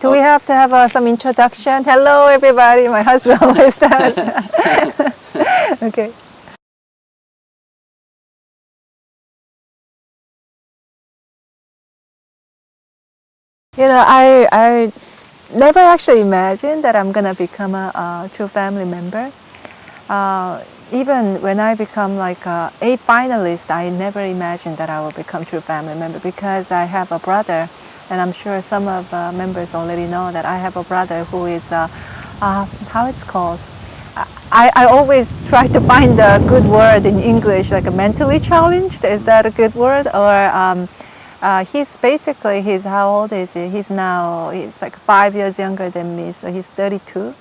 Do we have to have some introduction? Hello, everybody. My husband always does. Okay. You know, I never actually imagined that I'm gonna become a true family member. Even when I become like a finalist, I never imagined that I will become true family member because I have a brother, and I'm sure some of members already know that I have a brother who is how it's called. I always try to find a good word in English, like a mentally challenged. Is that a good word? Or he's basically, how old is he? He's like 5 years younger than me, so he's 32.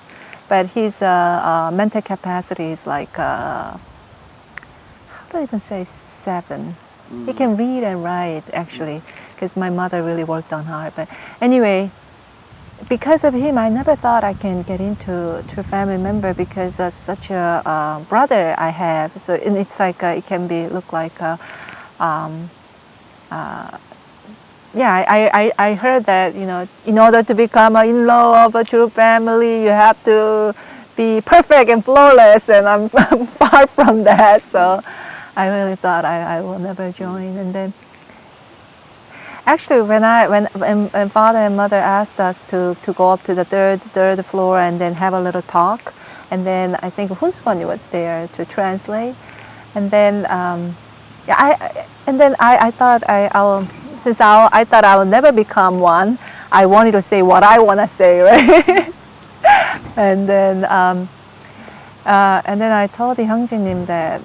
But his mental capacity is like, how do I even say 7? He can read and write, actually, because my mother really worked on her. But anyway, because of him, I never thought I can get into true family member because such a brother I have. So and it's like it can be look like yeah, I heard that, you know, in order to become an in-law of a true family, you have to be perfect and flawless, and I'm far from that. So I really thought I will never join. And then actually, when father and mother asked us to go up to the third floor and then have a little talk, and then I think Hunsukwani was there to translate, and then yeah, I thought I thought I will never become one. I wanted to say what I want to say, right? and then I told the Hyungjinim that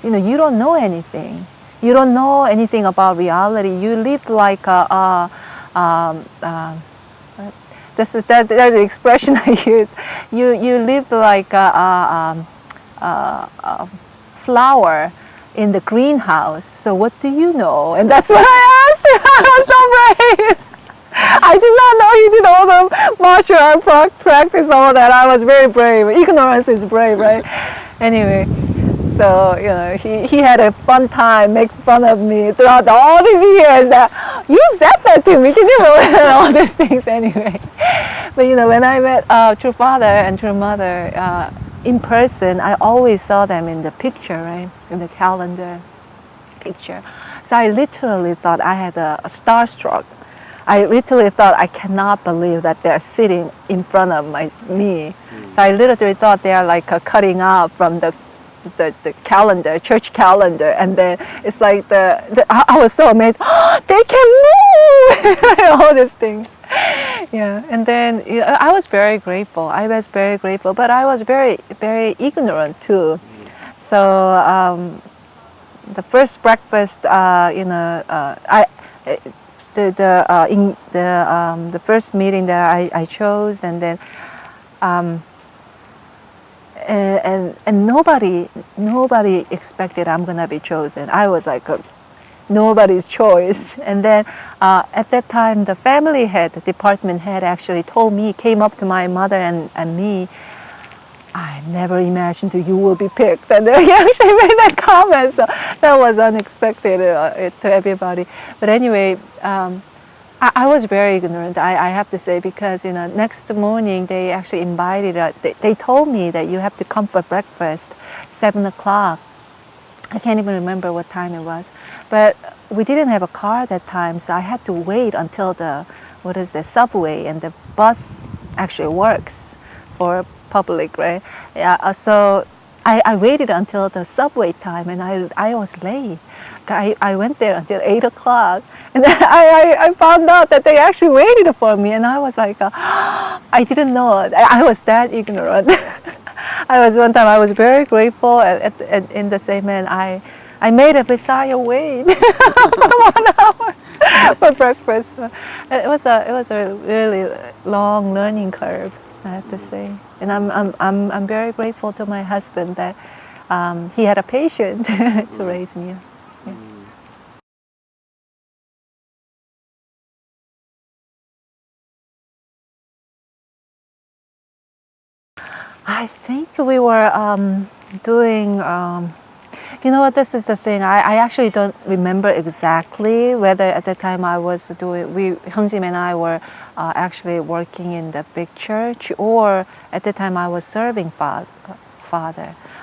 you know, you don't know anything. You don't know anything about reality. You live like that's the expression I use. You live like a flower in the greenhouse. So what do you know? And that's what I asked him. I was so brave. I did not know he did all the martial art practice, all that. I was very brave. Ignorance is brave, right? Anyway, so you know, he had a fun time, make fun of me throughout all these years. That you said that to me, can you believe it? All these things anyway. But you know, when I met true father and true mother in person, I always saw them in the picture, right, in the calendar picture. So I literally thought I had a starstruck. I literally thought I cannot believe that they're sitting in front of me. So I literally thought they are like cutting out from the calendar, church calendar, and then it's like I was so amazed. Oh, they can move! All these things. Yeah, and then you know, I was very grateful. I was very grateful, but I was very, very ignorant too. So the first breakfast, you know, the first meeting that I chose, and then and nobody expected I'm gonna be chosen. I was like nobody's choice. And then at that time, the family head, the department head, actually came up to my mother and me. I never imagined that you will be picked, and he actually made that comment. So that was unexpected to everybody. But anyway, I was very ignorant, I have to say, because you know, next morning they actually invited us. They told me that you have to come for breakfast, 7 o'clock. I can't even remember what time it was, but we didn't have a car that time, so I had to wait until the subway and the bus actually works for public, right? Yeah, so I waited until the subway time, and I was late. I went there until 8 o'clock, and then I found out that they actually waited for me, and I was like, I didn't know. I was that ignorant. One time I was very grateful, in the same end, I made a Messiah wait for 1 hour for breakfast. It was a really long learning curve, I have to say. And I'm very grateful to my husband that he had a patience to raise me. Yeah. I think we were doing. You know what? This is the thing. I actually don't remember exactly whether at the time I was doing. Hyungjin and I were actually working in the big church, or at the time I was serving Father.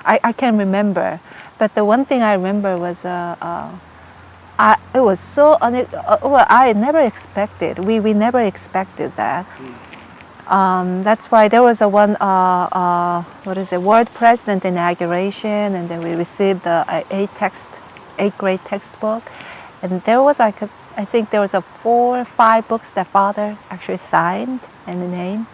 I can't remember. But the one thing I remember was it was so well, I never expected. We never expected that. That's why there was a one World President inauguration, and then we received the eighth grade textbook, and there was I think there was 4 or 5 books that Father actually signed and the name.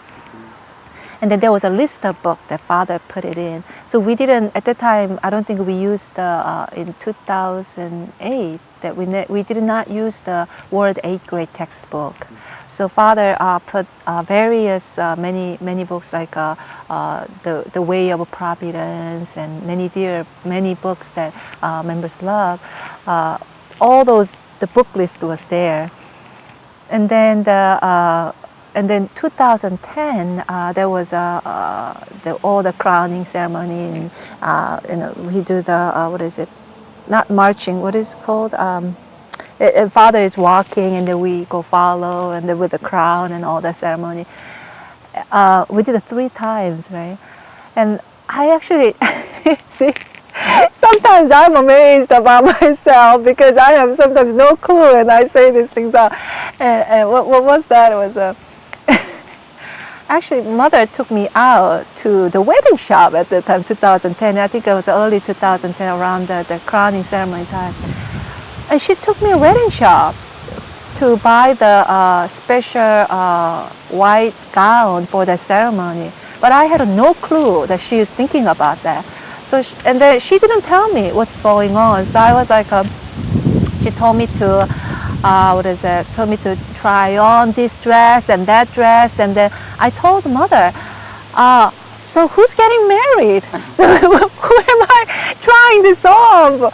And then there was a list of books that Father put it in. So we didn't, at the time, I don't think we used in 2008, that we did not use the World 8th grade textbook. So Father put various, many books like the Way of Providence and many books that members love. All those, the book list was there. And then and then 2010, there was all the crowning ceremony, and we do the what is it? Not marching. What is it called? Father is walking, and then we go follow, and then with the crown and all the ceremony. We did it 3 times, right? And I actually see. Sometimes I'm amazed about myself because I have sometimes no clue, and I say these things out. And what was that? It was actually, Mother took me out to the wedding shop at the time, 2010. I think it was early 2010, around the crowning ceremony time. And she took me to wedding shops to buy the special white gown for the ceremony. But I had no clue that she was thinking about that. So, and then she didn't tell me what's going on. So I was like, she told me to, told me to try on this dress and that dress. And then I told Mother, so who's getting married? So who am I trying this on?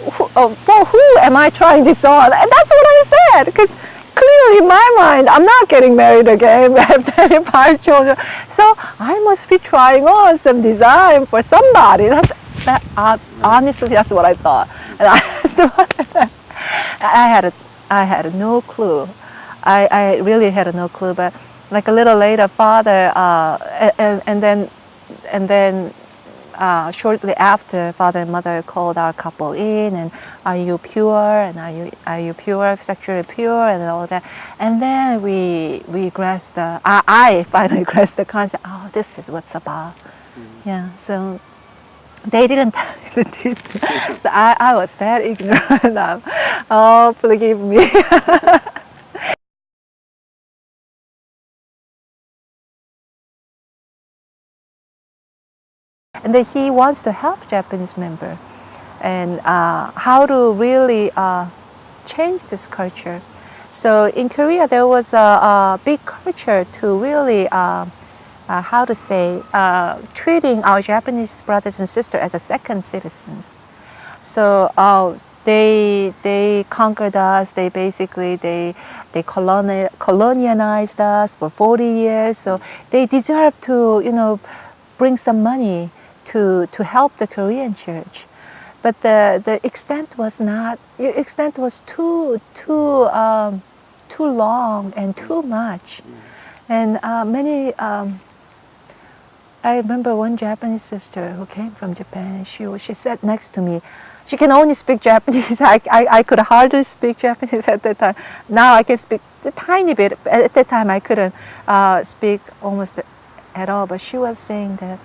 For who am I trying this on? And that's what I said, because clearly in my mind, I'm not getting married again. I have 35 children. So I must be trying on some design for somebody. Honestly, that's what I thought. And I asked Mother. I had no clue. I really had no clue. But like a little later, Father, and then shortly after, Father and Mother called our couple in, and are you pure? And are you pure, sexually pure, and all that. And then we grasped I finally grasped the concept. Oh, this is what's about. Yeah. So they didn't tell me the details. So I was that ignorant. Oh, forgive me. And then he wants to help Japanese member, and how to really change this culture. So in Korea, there was a big culture to really, how to say, treating our Japanese brothers and sisters as a second citizens. So they conquered us. They basically they colonialized us for 40 years. So they deserve to bring some money to help the Korean church. But the extent was too long and too much. And I remember one Japanese sister who came from Japan, and she sat next to me. She can only speak Japanese. I could hardly speak Japanese at that time. Now I can speak a tiny bit. At that time I couldn't speak almost at all. But she was saying that,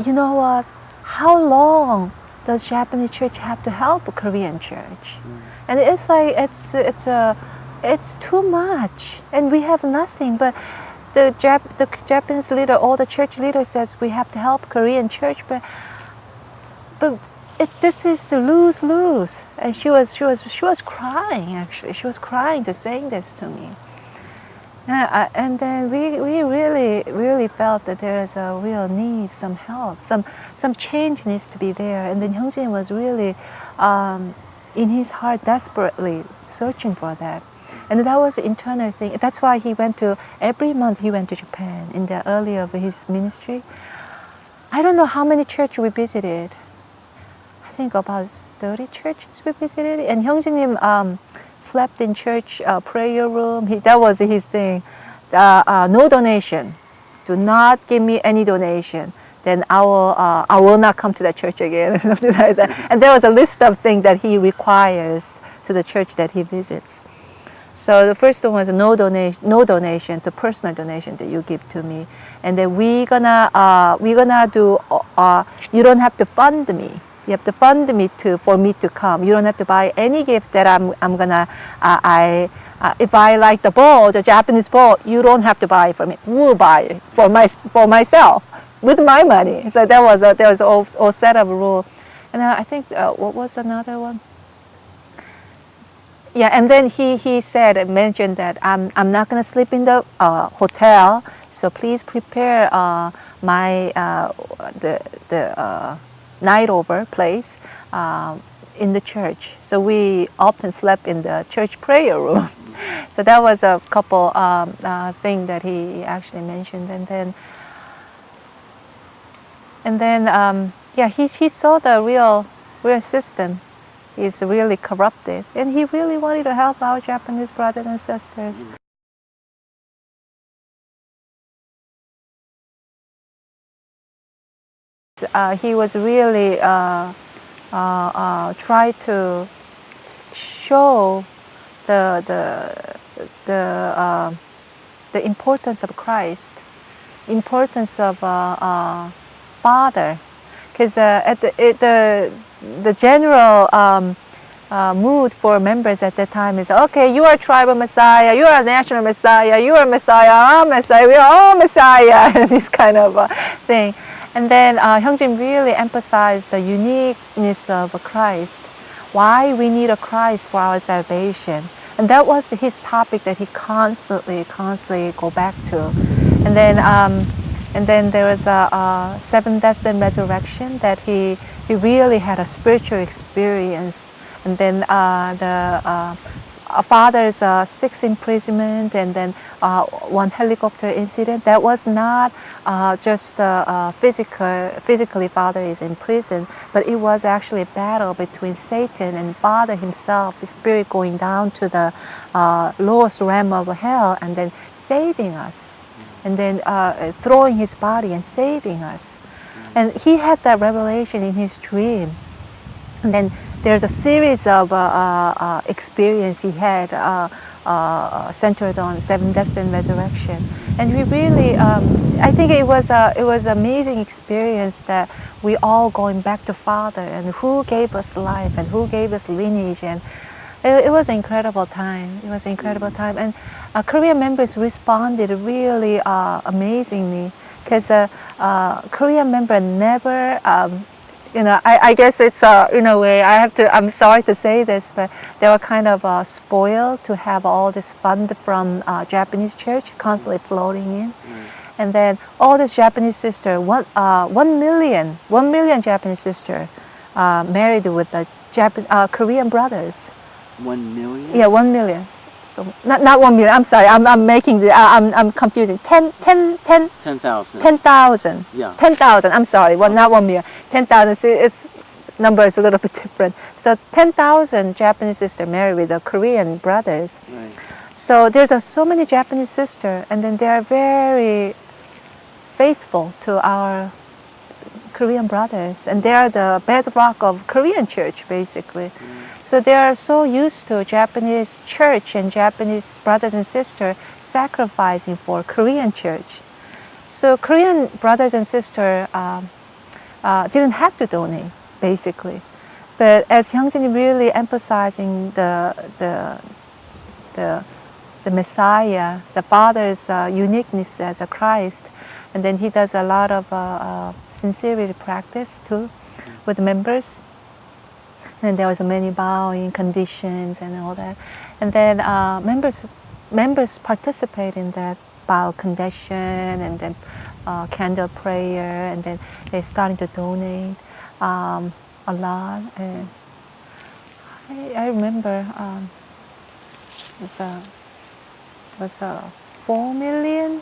you know what? How long does Japanese church have to help a Korean church? And it's like it's too much, and we have nothing. But the Japanese leader, all the church leader says we have to help Korean church, but this is lose. And she was crying, actually. She was crying to saying this to me. And then we really felt that there is a real need, some help, some change needs to be there. And then Hyungjin was really, in his heart, desperately searching for that. And that was an internal thing. That's why every month he went to Japan in the early of his ministry. I don't know how many churches we visited, think about 30 churches we visited. And 형제님 slept in church prayer room. That was his thing. No donation. Do not give me any donation. Then I will not come to that church again, or something like that. And there was a list of things that he requires to the church that he visits. So the first one was no donation, the personal donation that you give to me. And then we're gonna do. You don't have to fund me. You have to fund me for me to come. You don't have to buy any gift that I'm gonna. If I like the ball, the Japanese ball, you don't have to buy it for me. We'll buy it for myself with my money. So there was all set of rule. And I think what was another one? Yeah, and then he mentioned that I'm not gonna sleep in the hotel, so please prepare my the night over place in the church. So we often slept in the church prayer room. So that was a couple thing that he actually mentioned, and then yeah, he saw the real system is really corrupted, and he really wanted to help our Japanese brothers and sisters. He was really try to show the importance of Christ, importance of Father, because at the general mood for members at that time is, okay, you are tribal Messiah, you are national Messiah, you are Messiah, I'm Messiah, we are all Messiah, this kind of thing. And then Hyungjin really emphasized the uniqueness of Christ, why we need a Christ for our salvation. And that was his topic that he constantly go back to. And then there was a seventh death and resurrection that he really had a spiritual experience. And then the father's sixth imprisonment, and then one helicopter incident. That was not just physically father is in prison, but it was actually a battle between Satan and Father himself, the spirit going down to the lowest realm of hell and then saving us, and then throwing his body and saving us. And he had that revelation in his dream. And then there's a series of experience he had centered on seven death and resurrection. And we really, I think it was amazing experience that we all going back to Father and who gave us life and who gave us lineage. And it was an incredible time. It was an incredible time. And Korean members responded really amazingly, because Korean member never, I guess it's in a way, I'm sorry to say this, but they were kind of spoiled to have all this fund from Japanese church constantly floating in. And then all this Japanese sister, 1 million Japanese sister married with the Korean brothers. 1 million? Yeah, 1 million. So not 1 million. I'm sorry. I'm making the. I'm confusing. 10,000. 10,000. Yeah. 10,000. I'm sorry. Well, not 1 million. 10,000. Its number is a little bit different. So 10,000 Japanese sisters married with the Korean brothers. Right. So there's so many Japanese sisters, and then they are very faithful to our Korean brothers, and they are the bedrock of Korean church, basically. So they are so used to Japanese church and Japanese brothers and sisters sacrificing for Korean church. So Korean brothers and sisters didn't have to donate, basically. But as Hyungjin really emphasizing the Messiah, the Father's uniqueness as a Christ, and then he does a lot of sincerity practice too with members. And there was many bowing conditions and all that. And then members participate in that bow condition, and then candle prayer, and then they're starting to donate a lot. And I remember it was 4 million.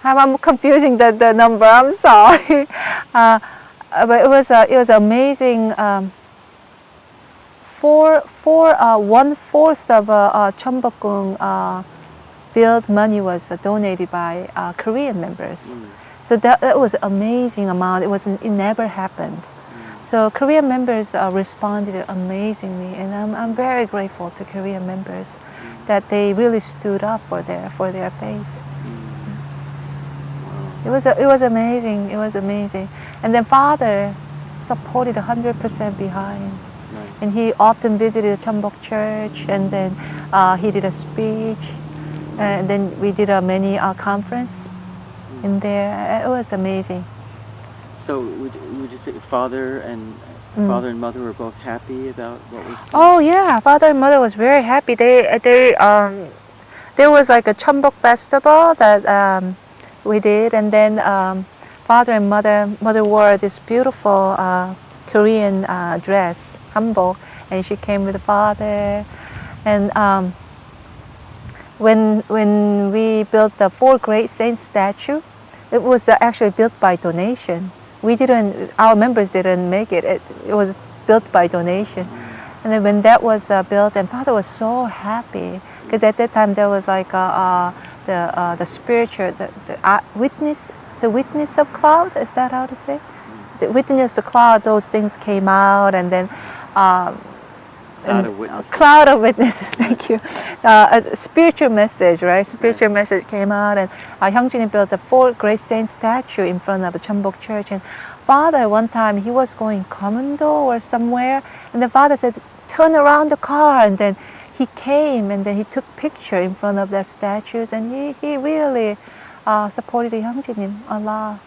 I'm confusing the number. I'm sorry. but it was amazing. For 1/4 of Cheonbokgung build money was donated by Korean members. So that was amazing amount. It never happened. So Korean members responded amazingly, and I'm very grateful to Korean members that they really stood up for their faith. It was amazing. It was amazing. And then Father supported 100% behind. Right. And he often visited the Cheonbok Church, and then he did a speech, and then we did a many conference in there. It was amazing. So would you say father and mother were both happy about what was done? Oh yeah, Father and Mother was very happy. There was like a Cheonbok festival that we did, and then Father and Mother wore this beautiful Korean dress, hanbok, and she came with the father. And when we built the 4 great saints statue, it was actually built by donation. Our members didn't make it. It was built by donation. And then when that was built, and Father was so happy, because at that time there was like the spiritual, the witness of cloud. Is that how to say? The witness of cloud. Those things came out, and then cloud of witnesses. Thank you. A spiritual message, right? Spiritual message came out, and Hyungjin built a 4 great saint statue in front of the Cheonbok Church. And Father, one time he was going commando or somewhere, and the Father said, "Turn around the car," and then he came, and then he took picture in front of the statues, and he really supported Hyungjin a lot.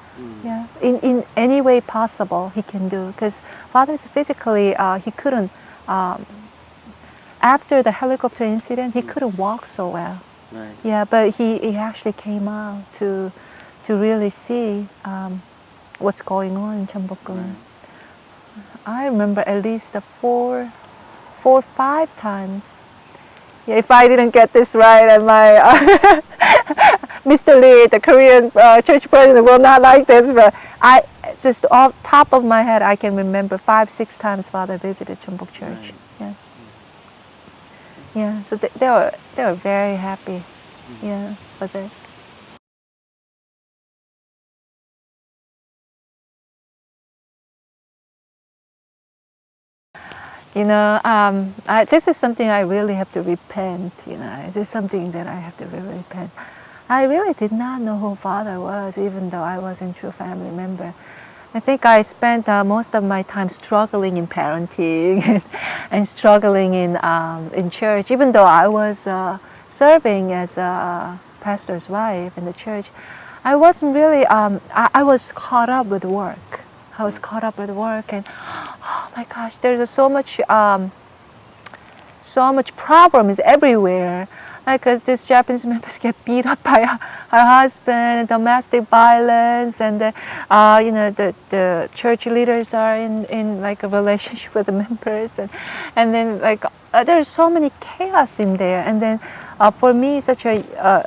Yeah, in any way possible he can do, because Father is physically he couldn't. After the helicopter incident, he couldn't walk so well. Right. Yeah, but he actually came out to really see what's going on in Cheonbokgung. I remember at least 4 or 5 times. Yeah, if I didn't get this right, and my Mr. Lee, the Korean church president, will not like this, but I just off top of my head, I can remember 5, 6 times Father visited Cheonbok Church. Right. Yeah. Yeah, so they were very happy. Yeah, for that. You know, this is something I really have to repent. You know, this is something that I have to really repent. I really did not know who Father was, even though I wasn't a true family member. I think I spent most of my time struggling in parenting and struggling in church, even though I was serving as a pastor's wife in the church. I wasn't really, I was caught up with work. I was caught up with work, and oh my gosh, there's so much problems everywhere. Because these Japanese members get beat up by her husband, domestic violence, and the church leaders are in like a relationship with the members, and then like there's so many chaos in there. And then for me, such a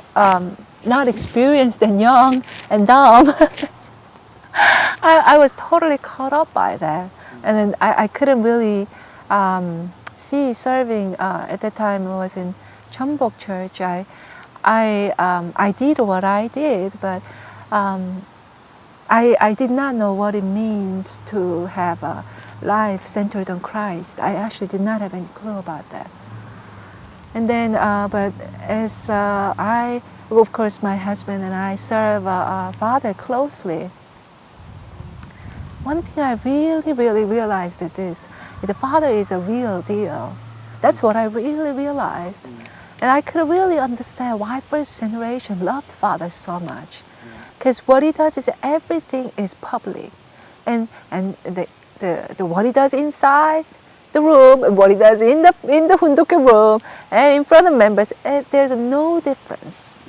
not experienced and young and dumb, I was totally caught up by that, and then I couldn't really see serving at that time. I was in Cheonbok Church. I did what I did, but I did not know what it means to have a life centered on Christ. I actually did not have any clue about that. And then, but as of course, my husband and I serve Father closely. One thing I really, really realized is this: the Father is a real deal. That's what I really realized. And I could really understand why first generation loved Father so much. Because what he does is everything is public. And the what he does inside the room, and what he does in the Hunduke room, and in front of members, there's no difference.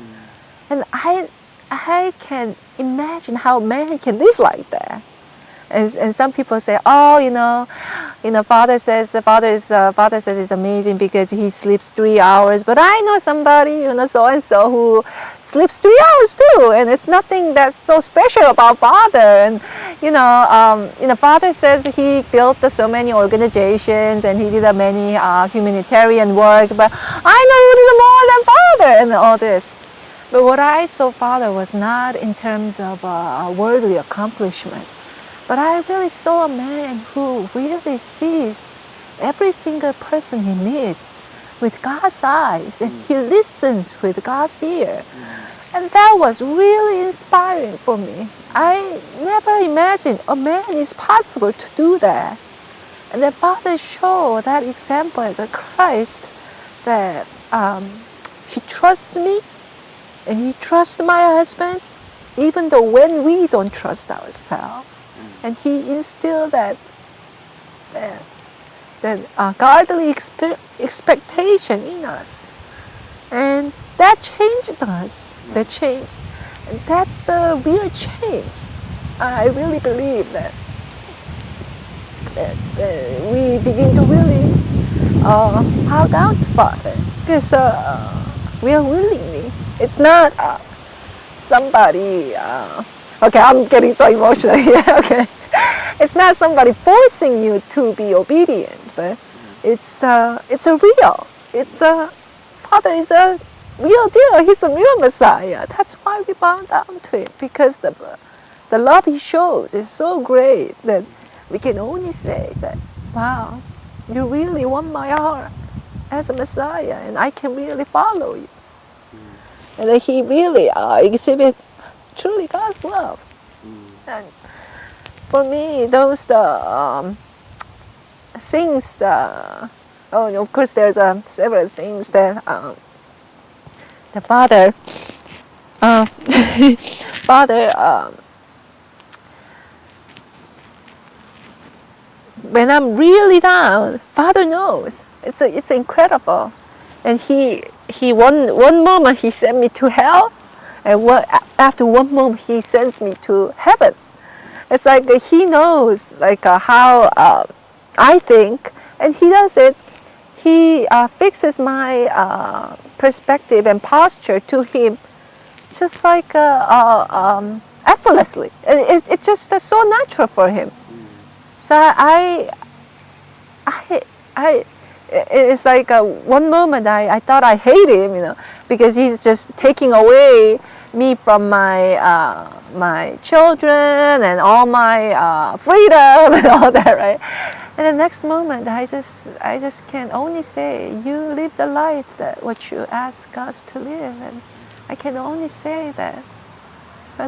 And I can imagine how man can live like that. And some people say, oh, Father says it's amazing because he sleeps 3 hours. But I know somebody, so and so, who sleeps 3 hours too, and it's nothing that's so special about Father. And Father says he built so many organizations and he did many humanitarian work, but I know you did more than Father and all this. But what I saw Father was not in terms of worldly accomplishment, but I really saw a man who really sees every single person he meets with God's eyes, and he listens with God's ear. And that was really inspiring for me. I never imagined a man is possible to do that. And the Father showed that example as a Christ, that he trusts me and he trusts my husband, even though when we don't trust ourselves. And he instilled that godly expectation in us. And that changed us. That changed. And that's the real change. I really believe that we begin to really bow down to Father. Because we are willingly. It's not somebody, okay, I'm getting so emotional here, okay. It's not somebody forcing you to be obedient, but it's a real. Father is a real deal. He's a real Messiah. That's why we bow down to him, because the love he shows is so great that we can only say that, wow, you really won my heart as a Messiah, and I can really follow you. And that he really exhibits truly God's love. And for me, those things, of course there's several things that the Father, when I'm really down, Father knows. It's incredible. And he one moment he sent me to hell, and after one moment he sends me to heaven. It's like he knows how I think, and he does it. He fixes my perspective and posture to him, just like effortlessly. It's just so natural for him. So it's like one moment I thought I hated him, because he's just taking away me from my my children and all my freedom and all that, right? And the next moment, I just can only say, you live the life that what you ask us to live, and I can only say that you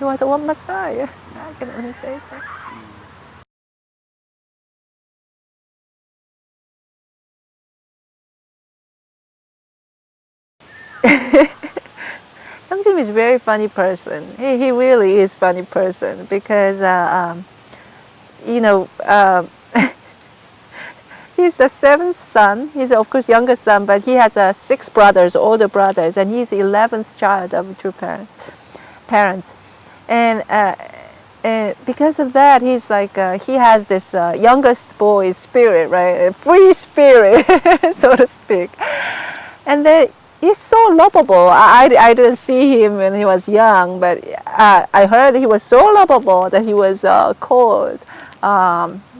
are the one Messiah. I can only say that. Jim is a very funny person. He really is a funny person, because he's the seventh son. He's of course youngest son, but he has 6 brothers, older brothers, and he's the 11th child of two parents. And because of that, he's like he has this youngest boy spirit, right? A free spirit, so to speak. And then he's so lovable. I didn't see him when he was young, but I heard he was so lovable that he was called.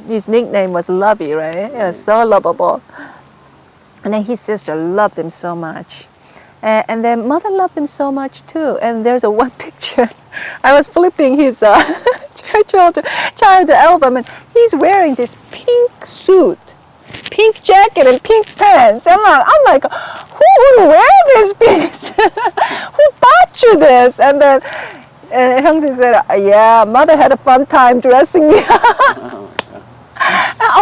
His nickname was Lovey, right? He was so lovable. And then his sister loved him so much. And then mother loved him so much too. And there's one picture. I was flipping his child album, and he's wearing this pink suit, pink jacket, and pink pants. I'm like, who would wear this piece? Who bought you this? And then Hyung-sik said, yeah, mother had a fun time dressing me up.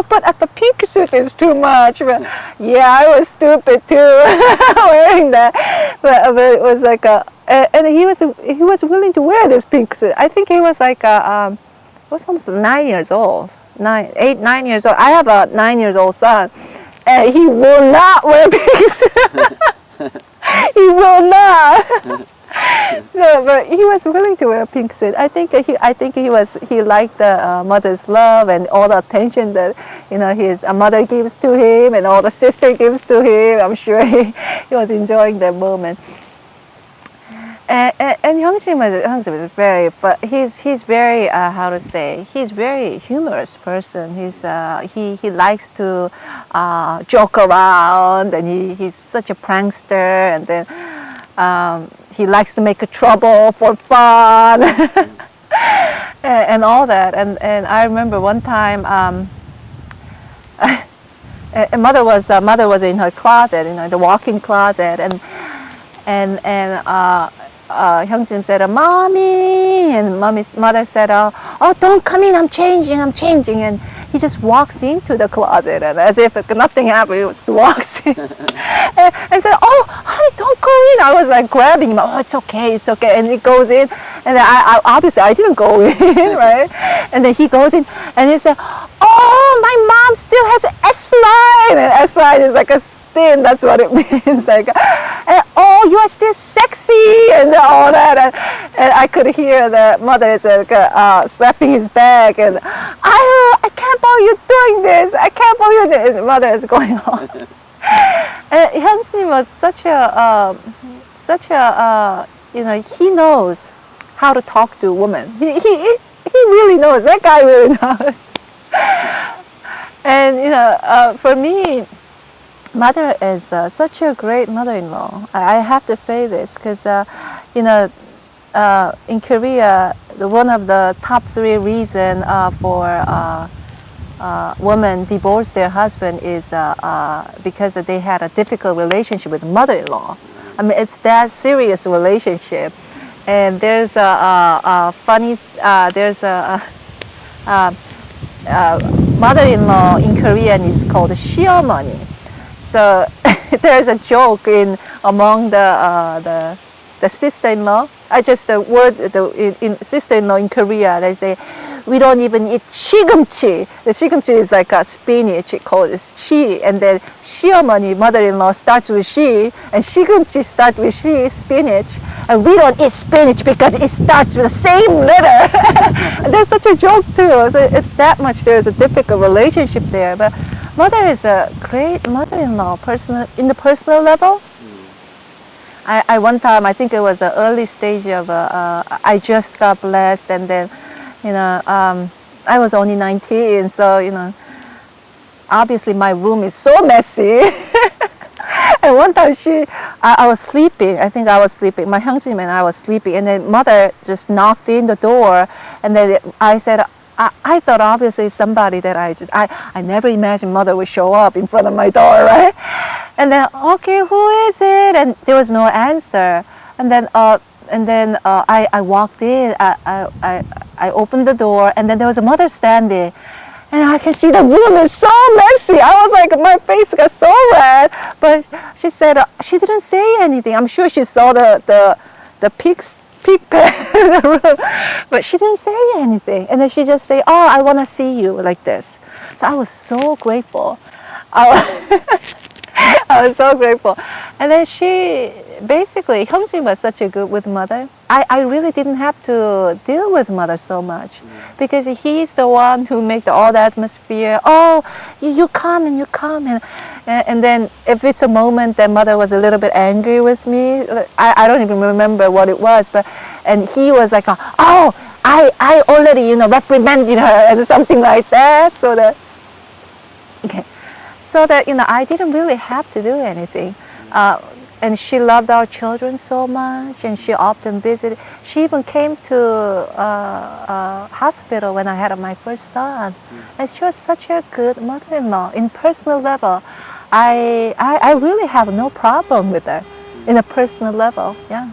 But the pink suit is too much. But yeah, I was stupid too wearing that. But it was like and he was willing to wear this pink suit. I think he was like was almost 9 years old, 9 years old. I have a 9-year-old son, and he will not wear pink suit. He will not. No, but he was willing to wear a pink suit. I think he liked the mother's love and all the attention that his mother gives to him and all the sister gives to him. I'm sure he was enjoying that moment. And Hyungsim is very, but he's very how to say, he's very humorous person. He likes to joke around, and he's such a prankster, and then he likes to make a trouble for fun. And all that. And I remember one time, mother was in her closet, the walk-in closet, and Hyungjin said, "Mommy," and mother said, "Oh, don't come in. I'm changing. And he just walks into the closet, and as if nothing happened, he just walks in. and said, "Oh, honey, don't go in." I was like grabbing him. "Oh, it's okay. And he goes in, and I obviously I didn't go in, right? And then he goes in, and he said, "Oh, my mom still has S-line," and S-line is like a thin. That's what it means. Like, "Oh, you are still sexy," and all that. And I could hear the mother is slapping his back, and I can't believe you're doing this. I can't believe this. And mother is going on. And Hyunjin was such a he knows how to talk to women. He really knows. That guy really knows. And for me, mother is such a great mother-in-law. I have to say this because, in Korea, one of the top 3 reasons for women divorce their husband is because they had a difficult relationship with mother-in-law. I mean, it's that serious relationship. And there's a funny, there's a mother-in-law in Korean is called 시어머니. So there's a joke among the sister-in-law. The word in sister-in-law in Korea, they say we don't even eat 시금치. The 시금치 is like a spinach, called 시, and then 시어머니, mother-in-law, starts with she, and 시금치 starts with she, spinach, and we don't eat spinach because it starts with the same letter. And there's such a joke too. So it's that much. There's a difficult relationship there, but mother is a great mother-in-law, in the personal level. I one time, I think it was an early stage of, I just got blessed, and then, I was only 19, so, obviously my room is so messy. And one time I was sleeping, my Hyungjin and I was sleeping, and then mother just knocked in the door, and then I said, I thought obviously somebody that I never imagined mother would show up in front of my door, right? And then, okay, who is it? And there was no answer. And then I walked in, I opened the door, and then there was a mother standing. And I can see the room is so messy. I was like, my face got so red. But she said, she didn't say anything. I'm sure she saw the pig pen in the room, but she didn't say anything. And then she just say, "Oh, I want to see you," like this. So I was so grateful. I was so grateful. And then Hyungjin was such a good with mother. I really didn't have to deal with mother so much because he's the one who made all the atmosphere. "Oh, you come. And then if it's a moment that mother was a little bit angry with me, I don't even remember what it was, and he was like, "Oh, I already, reprimanded her," and something like that. So that I didn't really have to do anything. And she loved our children so much, and she often visited. She even came to hospital when I had my first son. And she was such a good mother-in-law. In personal level, I really have no problem with her in a personal level. Yeah.